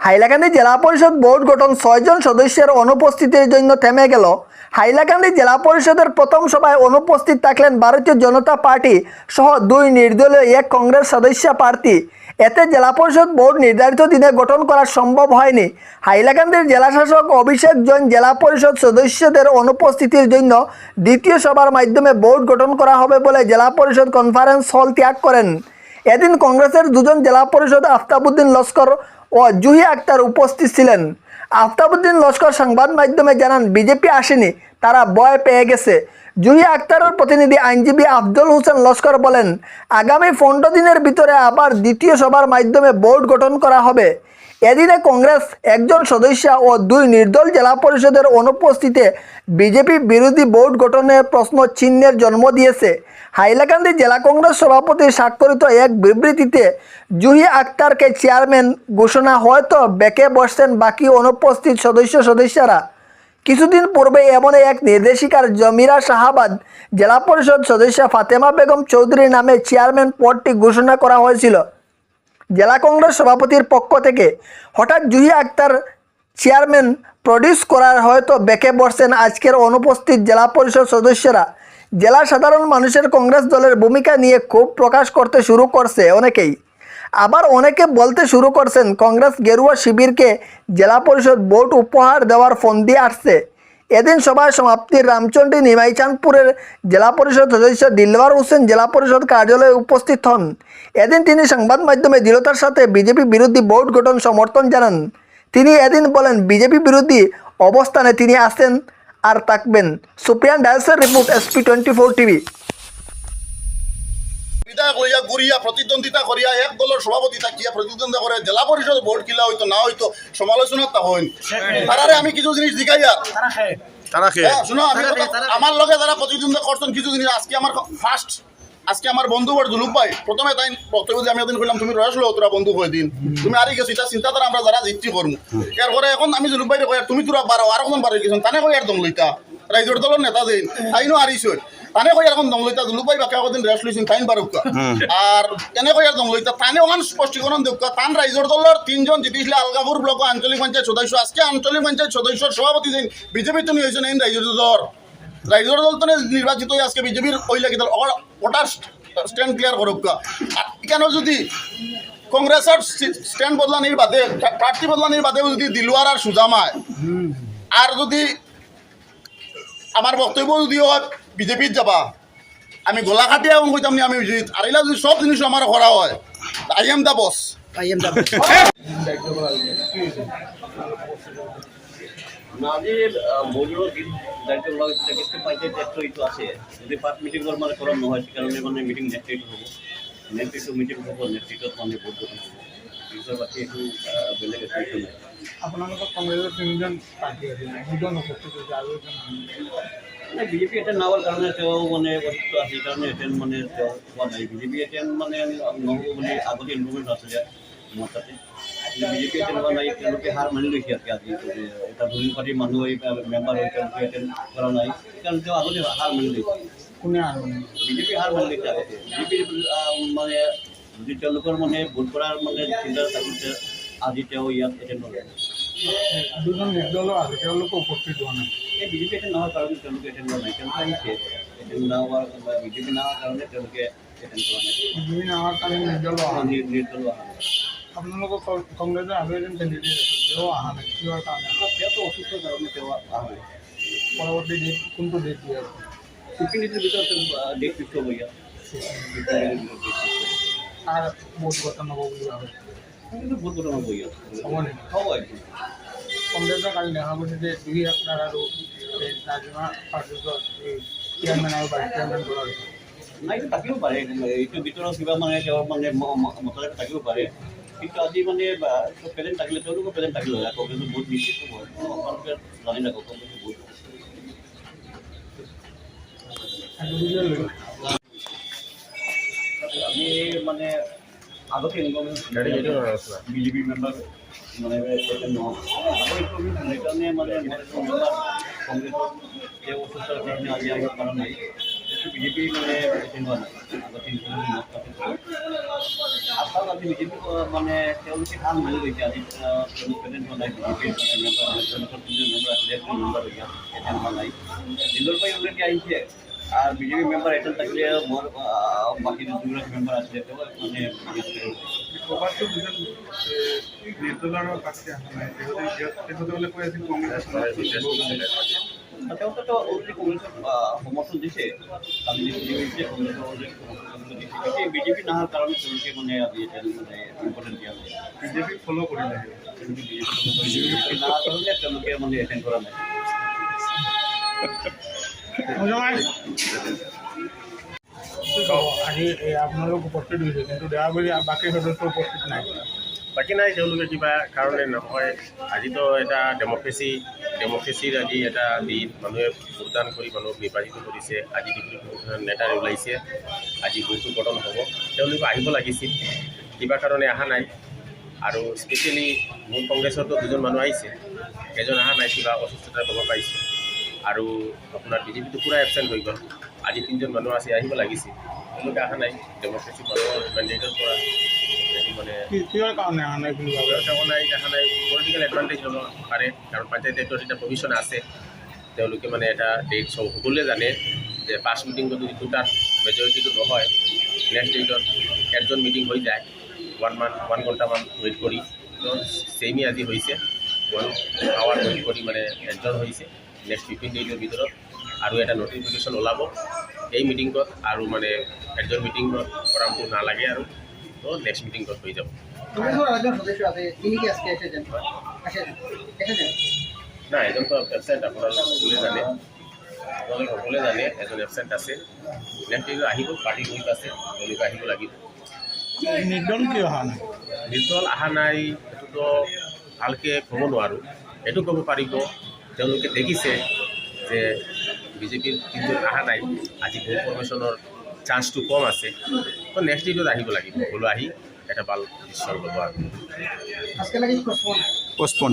হাইলাকান্দি জেলা পরিষদ বোর্ড গঠন 6 জন সদস্যের অনুপস্থিতির জন্য থেমে গেল। হাইলাকান্দি জেলা পরিষদের প্রথম সভায় অনুপস্থিত থাকলেন ভারতীয় জনতা পার্টি সহ 2 নির্দলীয় 1 কংগ্রেস সদস্য প্রার্থী। এতে জেলা পরিষদ বোর্ড নির্ধারিত দিনে গঠন করা সম্ভব হয়নি। হাইলাকান্দির জেলাশাসক অভিষেক জৈন জেলা পরিষদ সদস্যদের অনুপস্থিতির জন্য দ্বিতীয় সভার মাধ্যমে বোর্ড গঠন করা হবে বলে জেলা পরিষদ কনফারেন্স হল ত্যাগ করেন। এদিন কংগ্রেসের 2 জন জেলা পরিষদ আফতাবউদ্দিন লস্কর ও জুহি আক্তার উপস্থিত ছিলেন। আফতাবউদ্দিন লস্কর সংবাদ মাধ্যমে জানান, বিজেপি আসেনি, তারা ভয় পেয়ে গেছে। জুহি আক্তারের প্রতিনিধি আইনজীবী আফজল হোসেন লস্কর বলেন, আগামী 15 দিনের ভিতরে আবার দ্বিতীয় সভার মাধ্যমে বোর্ড গঠন করা হবে। এদিনে কংগ্রেস 1 জন সদস্য ও 2 নির্দল জেলা পরিষদের অনুপস্থিতিতে বিজেপি বিরোধী বোর্ড গঠনের প্রশ্ন চিহ্নের জন্ম দিয়েছে। হাইলাকান্দি জেলা কংগ্রেস সভাপতি স্বাক্ষরিত এক বিবৃতিতে জুহি আক্তারকে চেয়ারম্যান ঘোষণা, হয়তো বেঁকে বসছেন বাকি অনুপস্থিত সদস্যরা। কিছুদিন পূর্বে এমন এক নির্দেশিকার জমিরা শাহাবাদ জেলা পরিষদ সদস্য ফাতেমা বেগম চৌধুরীর নামে চেয়ারম্যান পদটি ঘোষণা করা হয়েছিল জেলা কংগ্রেস সভাপতির পক্ষ থেকে। হঠাৎ জুহি আক্তার চেয়ারম্যান প্রডিউস করার হয়তো বেঁকে বসছেন আজকের অনুপস্থিত জেলা পরিষদ সদস্যরা। জেলা সাধারণ মানুষের কংগ্রেস দলের ভূমিকা নিয়ে ক্ষোভ প্রকাশ করতে শুরু করছে অনেকেই। আবার অনেকে বলতে শুরু করছেন, কংগ্রেস গেরুয়া শিবিরকে জেলা পরিষদ ভোট উপহার দেওয়ার ফন্দি আসছে। এদিন সভায় সমাপ্তির রামচন্ডী নিমাইচাঁদপুরের জেলা পরিষদ সদস্য দিলওয়ার হোসেন জেলা পরিষদ কার্যালয়ে উপস্থিত হন। এদিন তিনি সংবাদ মাধ্যমে দৃঢ়তার সাথে বিজেপি বিরোধী বোর্ড গঠন সমর্থন জানান। তিনি এদিন বলেন, বিজেপি বিরোধী অবস্থানে তিনি আছেন আর থাকবেন। সুপ্রিয়ান ডায়াসের রিপোর্ট, SP 24 টিভি। প্রতিদ্বন্দ্বিতা করিয়া এক দলের সভাপতি থাকিয়া প্রতিদ্বন্দ্বিতা করে জেলা পরিষদ ভোট কিলা হইতো না হইতো সমালোচনা তা হইন। তারারে আমি কিছু জিনিস দেখাইয়া শুনো, আমার লগে যারা প্রতিদ্বন্দ্বিতা করছেন কিছু জিনিস আজকে আমার বন্ধু বড় জুলুক ভাই প্রথমে তাই বক্তব্য দিয়ে আমি একদিন কইলাম, তুমি রয়েছিল তোরা বন্ধু কই দিন তুমি আরই গেছো, এটা চিন্তাধারা আমরা যারা জিতছি করবো। এরপরে এখন আমি জুলুক ভাই কই তুমি তোরা বারো আর এখন বারো গেছেন, তানে কই আর দম লইতা রাইজোর দলের নেতা দিন তাইনো আরিস তানে কই এখন দম লইতা জুলুক ভাই বাকি একদিন রেস্ট লইছেন তাইন বারুকা আর এনে কই আর দম লইতা তানে ওখান স্পষ্টীকরণ দেউকা। তান রাইজোর দলের 3 জন জিতিছিল আলগাপুর ব্লক আঞ্চলিক পঞ্চায়েত সদস্য, আজকে আঞ্চলিক পঞ্চায়েত সদস্য সভাপতি দিন বিজেপি তো নিয়ে হয়েছেন এই রাইজোর দল তো নির্বাচিত হয়ে আজকে বিজেপির ওই লাগি দল ওটার স্ট্যান্ড ক্লিয়ার করুক। কেন যদি কংগ্রেসের স্ট্যান্ড বদলানির বাদে প্রার্থী বদলানির বাদে যদি দিলওয়ার আর সুজামায় আর যদি আমার বক্তব্য যদি হয় বিজেপির যাবা, আমি গোলা খাটিয়া এবং কইতাম আমি বিজেপি আর এলা যদি সব জিনিস আমার করা হয়, আই এম দ্য বস। নাজির মজুর দায়িত্ব পঞ্চায়েত দায়িত্ব আছে যদি পাঁচ মিটিং মানে করা নহয় সেকাৰণে মানে মিটিং নেতৃত্ব হ'ব, নেতৃত্ব মিটিং হ'ব, নেতৃত্বত মানে ভোট গঠন হ'ব। পিছৰ বাকী একো বেলেগ একো নাই। আপোনালোকৰ কংগ্ৰেছৰ 3জন প্ৰাৰ্থী আছিল, 2জন উপস্থিত হৈছে আৰু মানে বিজেপি এটেণ্ড নোহোৱাৰ কাৰণে তেওঁ মানে উপস্থিত আছে, সেইকাৰণে এটেণ্ড মানে তেওঁ হোৱা নাই। বিজেপি এটেণ্ড মানে নহ'ব বুলি আগতে ইনফৰ্মেশ্যন আছিলে মোৰ তাতে, বিজেপি এটেণ্ড হোৱা নাই। তেওঁলোকে হাৰ মানি লৈছে আজি এটা দুই পাৰ্টিৰ মানুহ মেম্বাৰ হৈ তেওঁলোকে এটেণ্ড কৰা নাই, সেইকাৰণে তেওঁ আগতে হাৰ মানি লৈছে। কোনে আৰু বিজেপি হাৰ মানি লৈছে আগতে। বিজেপিৰ মানে যদি তেওঁলোকৰ মানে ভোট কৰাৰ মানে চিন্তা থাকিছে, আজি তেওঁ ইয়াত এটেণ্ড নকৰে। 2জন নিৰ্দলৰ আছে, তেওঁলোকে উপস্থিত হোৱা নাই। এই বিজেপি এটেণ্ড নোহোৱাৰ কাৰণে তেওঁলোকে এটেণ্ড কৰা নাই। তেওঁলোকে আহিছে, এটেণ্ড নোহোৱাৰ বিজেপি নোহোৱাৰ কাৰণে তেওঁলোকে এটেণ্ড কৰা নাই। বিজেপি নোহোৱাৰ কাৰণে নিৰ্দল অহা নাই। নিৰ্দল অহা নাই। আপোনালোকৰ কংগ্ৰেছৰ আৰু এজন কেণ্ডিডেট আছে, তেওঁ অহা নাই কিহৰ কাৰণে? তেওঁতো অসুস্থ কাৰণে তেওঁ অহা নাই। পৰৱৰ্তী ডেট কোনটো ডেট দিয়া আছে? 15 দিনৰ ভিতৰত ডেট ফিক্স হ'ব ইয়াত। তাৰ ভোট গঠন হ'ব বুলি ভাবে, কিন্তু ভোট গঠন হ'ব ইয়াত। হ'ব নেকি? হ'ব একদম। কংগ্ৰেছৰ কালি দেখা গৈছে যে জুহি আক্তাৰ আৰু নাজিমা পাৰ্টিজৰ চেয়াৰমেন আৰু ভাইচ চেয়াৰমেন কৰা হৈছে। নাই এইটো থাকিব পাৰে, এইটোৰ ভিতৰত কিবা মানে তেওঁৰ মানে মতামত থাকিব পাৰে, কিন্তু আজি মানে প্ৰেজেণ্ট থাকিলে তেওঁলোকৰ প্ৰেজেণ্ট থাকিলে হয়। কংগ্ৰেছৰ বহুত নিশ্চিত হ'ব, আপোনালোকে জানি ৰাখক কংগ্ৰেছৰ বহুত আমি মানে আগতে বিজেপি মেম্বাৰ মানে নহয় সেইকাৰণে মানে মেম্বাৰ কংগ্ৰেছৰ এই অসুস্থতাৰ কাৰণে আজি আহিব পৰা নাই। বিজেপি মানে হোৱা নাই আগতে আজি বিজেপি মানে তেওঁলোকে ভাল মানি লৈছে আজি প্ৰেচিডেণ্ট হোৱা নাই বিজেপিৰ মেম্বাৰ আছিলে মেম্বাৰ হৈ এটেণ্ড হোৱা নাই দিলৰ পৰা অলৰেডি আহিছে আর বিজেপি মেম্বার এটেন্ড থাকলে মোর বাকি দুগৰাকী মেম্বার আছে তেওঁ মানে প্রভাবটো দুজন নির্দলার কাছে আসা নাই তেখেতসকলে কৈ আছিল কংগ্ৰেছ তেওঁলোকে তো অলৰেডি কংগ্ৰেছক সমৰ্থন দিছে কালি বিজেপি কংগ্ৰেছৰ অলৰেডি সমৰ্থন দিছে বিজেপি নাহাৰ কাৰণে তেওঁলোকে মানে আজি মানে ইম্পৰ্টেণ্ট দিয়া নাই বিজেপি ফলো কৰিলে বিজেপি নাহাৰ কাৰণে তেওঁলোকে মানে এটেণ্ড কৰা নাই আজি আপোনালোক উপস্থিত হৈছে কিন্তু দেৱাবলী বাকী সদস্য উপস্থিত নাই বাকী নাই তেওঁলোকে কিবা কাৰণে নহয় আজিতো এটা ডেমক্ৰেচিৰ আজি এটা দিন মানুহে ভোটদান কৰি মানুহক নিৰ্বাচিত কৰিছে আজি নেতাৰে ওলাইছে আজি ভোটটো গঠন হ'ব তেওঁলোকে আহিব লাগিছিল কিবা কাৰণে অহা নাই আৰু স্পেচিয়েলি মোৰ কংগ্ৰেছতো দুজন মানুহ আহিছে এজন অহা নাই কিবা অসুস্থতাৰ খবৰ পাইছে আৰু আপোনাৰ বিজেপিটো পূৰা এবচেণ্ট হৈ গ'ল আজি তিনিজন মানুহ আছে আহিব লাগিছিল তেওঁলোকে অহা নাই ডেমক্ৰেচি মানুহৰ মেণ্ডেটৰ পৰা মানে কিহৰ কাৰণে অহা নাই বুলি ভাবে দেখা নাই পলিটিকেল এডভান্টেজ ল'ব পাৰে কাৰণ পঞ্চায়তৰ এটা প্ৰভিশ্যন আছে তেওঁলোকে মানে এটা ডেট সকলোৱে জানে যে পাঁচ মিটিং যদি দুটাত মেজৰিটিটো নহয় নেক্সট ডেটত এজন মিটিং হৈ যায় 1 ঘণ্টামান ৱেইট কৰি ছেমি আজি হৈছে 1 আৱাৰ ৱেইট কৰি মানে এজন হৈছে নেক্সট 15 ডেজৰ ভিতৰত আৰু এটা নটিফিকেশ্যন ওলাব এই মিটিঙত আৰু মানে এজন মিটিঙত কৰামটো নালাগে আৰু তো নেক্সট মিটিঙত হৈ যাব না এজন তো এবচেণ্ট আপোনালোকে সকলোৱে জানে এজন এবচেণ্ট আছে নেক্সট ডেট আহিব পাৰ্টি গ্ৰুপ আছে তেওঁলোকে আহিব লাগিব নিৰ্দল কিয় অহা নাই নিৰ্দল অহা নাই এইটোতো ভালকৈ ক'ব নোৱাৰোঁ এইটো ক'ব পাৰিব তেওঁলোকে দেখিছে যে বিজেপিৰ তিনিজন অহা নাই আজি ভোট ফৰ্মেশ্যনৰ চান্সটো কম আছে তো নেক্সট ডেটত আহিব লাগিব সকলো আহি এটা ভাল ডিচিশ্যন ল'ব আৰু পোস্টপোন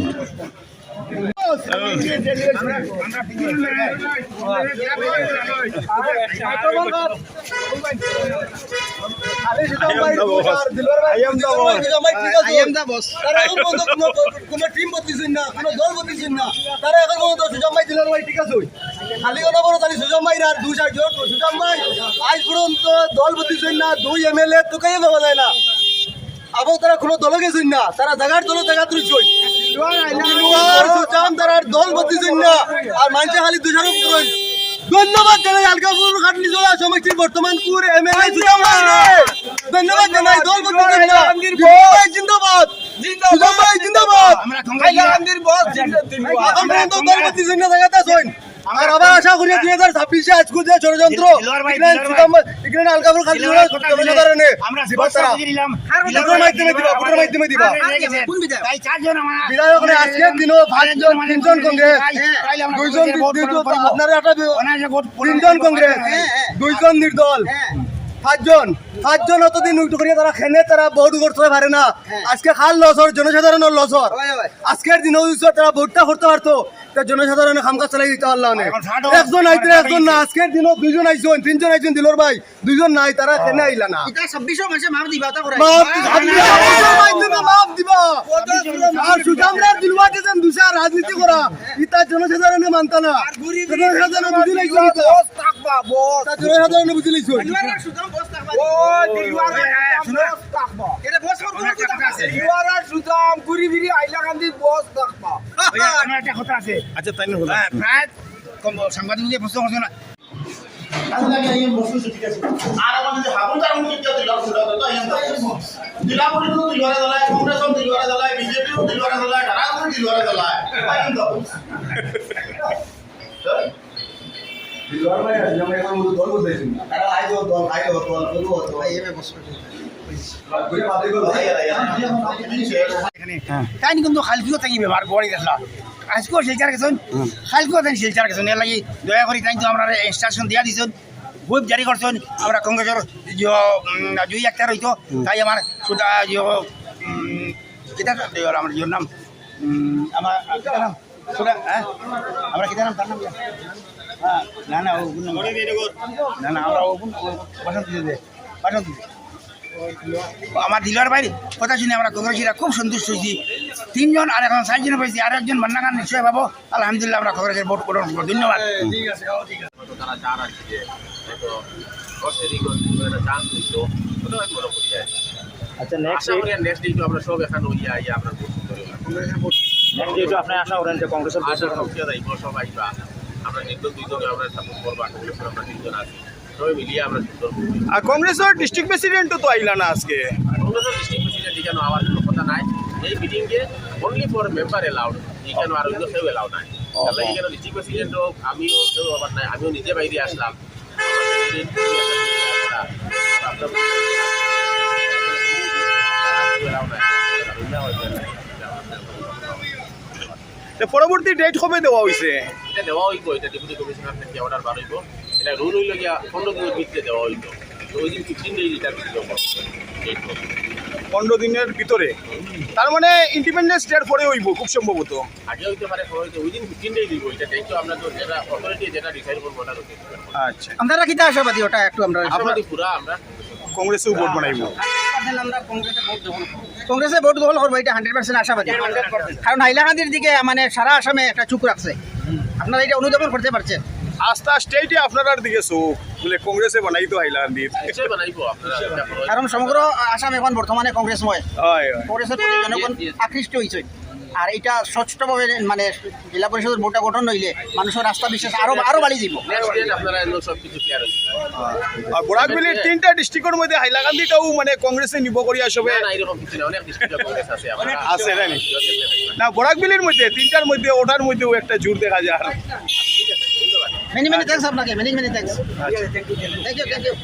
কোনো টিম বদলিছেন না কোনো দল বদলিছেন না তারা এখন পর্যন্ত সুজাম ভাই দিলেন ভাই ঠিক আছে খালি কথা বলো তাহলে সুজাম ভাই আর 2-4 জন সুজাম ভাই আজ পর্যন্ত দল বদলিছেন না 2 এমএলএ তো কেউ পাওয়া যায় না আবার তারা কোনো দল গেছেন না তারা জায়গার দল জায়গা তুলছেন সুজাম তারা দল বদলিছেন না আর মানুষে খালি দুজারক করেন ধন্যবাদ জানাই আলকাপুর খাটলি জেলা সমষ্টির বর্তমান কুর এমএলএ সুজাম ভাই ধন্যবাদ জানাই দল বদলিছেন না জিন্দাবাদ সুজাম ভাই জিন্দাবাদ আমরা দল বদলিছেন না জায়গাতে আছেন আর আবার আশা করি 2026 আজকে যে ষড়যন্ত্র এখানে আলকাপুর খালি জনসাধারণে আমরা ভোটের মাধ্যমে দিবা বিধায়ক আজকের দিনও 5 জন 3 জন কংগ্রেস 2 জন আপনারা একটা 3 জন কংগ্রেস 2 জন নির্দল 5 জন অতদিন উইট করিয়া তারা খেনে তারা ভোট করতে পারে না আজকে খাল লসর জনসাধারণের লসর আজকের দিনও তারা ভোটটা করতে পারতো জনসাধারণের খামকাজ চালাই দিতে পারলাম না একজন আইতে একজন না আজকের দিনও 2 জন আইছেন 3 জন আইছেন দিলর ভাই 2 জন নাই তারা খেনে আইলা না এটা 26 মাসে মাপ দিবা তা করে মাপ দিবা আর সুজামরা দিলওয়া যেন দুসা রাজনীতি করা ইতা জনসাধারণে মানতা না জনসাধারণ বুঝি লাইছো বস থাকবা বস জনসাধারণ বুঝি লাইছো সুজাম বস থাকবা ও দিলওয়ার বস থাকবা এরে বস কোন কথা আছে দিলওয়ার সুজাম গুরি বিরি আইলা গান্ধী বস থাকবা আমার একটা কথা আছে আচ্ছা তাই হলো প্রায় কম সাংবাদিকদের প্রশ্ন করছে না আল্লাহ এই বস্তু ঠিক আছে আর আমাদের হাবুল তার মুখ দিলা সুদা তো আইন দিলা বলি তো দিলওয়ারা দলায় কংগ্রেস দিলওয়ারা দলায় বিজেপি দিলওয়ারা দলায় ধারা দিলওয়ারা দলায় আইন তো দিলওয়ার ভাই আমি এখন মতো দল বলতেছি না তারা আইতো দল করবো তো এমএ বস্তু গুলি পাবলি গো ভাই তাই কিন্তু খালকিও থাকি ব্যবহার করি দেখলা আজকেও শিলচার গেছেন খালকিও তাই শিলচার গেছেন এর লাগি দয়া করি তাই তো আমরা ইনস্ট্রাকশন দিয়া দিছেন হুইপ জারি করছেন আমরা কংগ্রেসের জয়ী একটা রইতো তাই আমার সুদা কিতা আমার জিওর নাম আমার কিতা নাম সুদা হ্যাঁ আমরা কিতা নাম তার নাম হ্যাঁ না না ও না না আমরা ও বাসন্তী আমার দিলার বাইরে কথা শুনে আমরা কংগ্রেসীরা খুব সন্তুষ্ট হয়েছি 3 জন আর এখন 4 জন পেয়েছি আর একজন মান্নাগান নিশ্চয় পাবো আলহামদুলিল্লাহ আমরা কংগ্রেসের ভোট গ্রহণ করবো ধন্যবাদ তারা চার আসছে যে হয়তো চান্স দিত ওটা আমি মনে করি আচ্ছা নেক্সট নেক্সট ডে আমরা সব এখানে ইয়া আমরা ভোট করি নেক্সট যেহেতু আপনি আশা করেন যে কংগ্রেসের আশা সবচেয়ে যাইব সব আইবা আমরা নির্দল দুইজনে আমরা সাপোর্ট করবো কংগ্রেসের আমরা 3 জন আছি সবাই মিলিয়ে আমরা সুন্দর আর কংগ্রেসের ডিস্ট্রিক্ট প্রেসিডেন্টও তো আইলা না আজকে কংগ্রেসের ডিস্ট্রিক্ট প্রেসিডেন্ট এখানে আমার কোনো কথা নাই এই মিটিংয়ে অনলি ফর মেম্বার এলাউড এখানে আর অন্য কেউ এলাউড নাই তাহলে এখানে ডিস্ট্রিক্ট প্রেসিডেন্টও আমিও কেউ আবার নাই আমিও নিজে বাইরে আসলাম পরবর্তী ডেট কবে দেওয়া হয়েছে এটা দেওয়া হইব এটা ডেপুটি কমিশনার থেকে অর্ডার বার হইব এটা রুল হইল গিয়া 15 দিনের ভিতরে দেওয়া হইব তো ওই দিন 15 ডেজ এটা ভিতরে ডেট 15 দিনের ভিতরে তার মানে ইন্ডিপেন্ডেন্স ডের পরে হইব খুব সম্ভবত আগে হইতে পারে পরে হইতে উইদিন 15 ডেজ হইব এটা দেখো আমরা তো যেটা অথরিটি যেটা ডিসাইড করব ওটা হইতে আচ্ছা আপনারা কিতা আশাবাদী ওটা একটু আমরা আমাদের পুরা আমরা কংগ্রেসেও ভোট বানাইব কংগ্রেসে ভোট গ্রহণ করবো এটা 100% আশাবাদী কারণ হাইলাকান্দির দিকে মানে সারা আসামে একটা চুপ রাখছে আপনারা এটা অনুধাবন করতে পারছেন আস্থা স্টেটে আপনার দিকে চোখ বলে কংগ্রেসে বানাইতো হাইলাকান্দির নিশ্চয় বানাইব আপনারা এটা করো কারণ সমগ্র আসাম এখন বর্তমানে কংগ্রেসময় হয় কংগ্রেসের প্রতি জনগণ আকৃষ্ট হয়েছে আর এটা স্বচ্ছভাবে মানে জেলা পরিষদের ভোটটা গঠন হইলে মানুষের রাস্তা বিশ্বাস আরো বাড়ি যাব নেক্সট ডেট আপনারা এলো সব কিছু ক্লিয়ার হইছে আর বরাকবিলির 3টা ডিস্ট্রিক্টের মধ্যে হাইলাকান্দিটাও মানে কংগ্রেসে নিব করিয়া সবে না এরকম কিছু না অনেক ডিস্ট্রিক্ট কংগ্রেস আছে আমরা আছে জানি না বরাকবিলির মধ্যে 3টার মধ্যে ওটার মধ্যেও একটা জোর দেখা যায় ঠিক আছে ধন্যবাদ মেনি থ্যাঙ্কস আপনাকে মেনি থ্যাঙ্কস থ্যাংক ইউ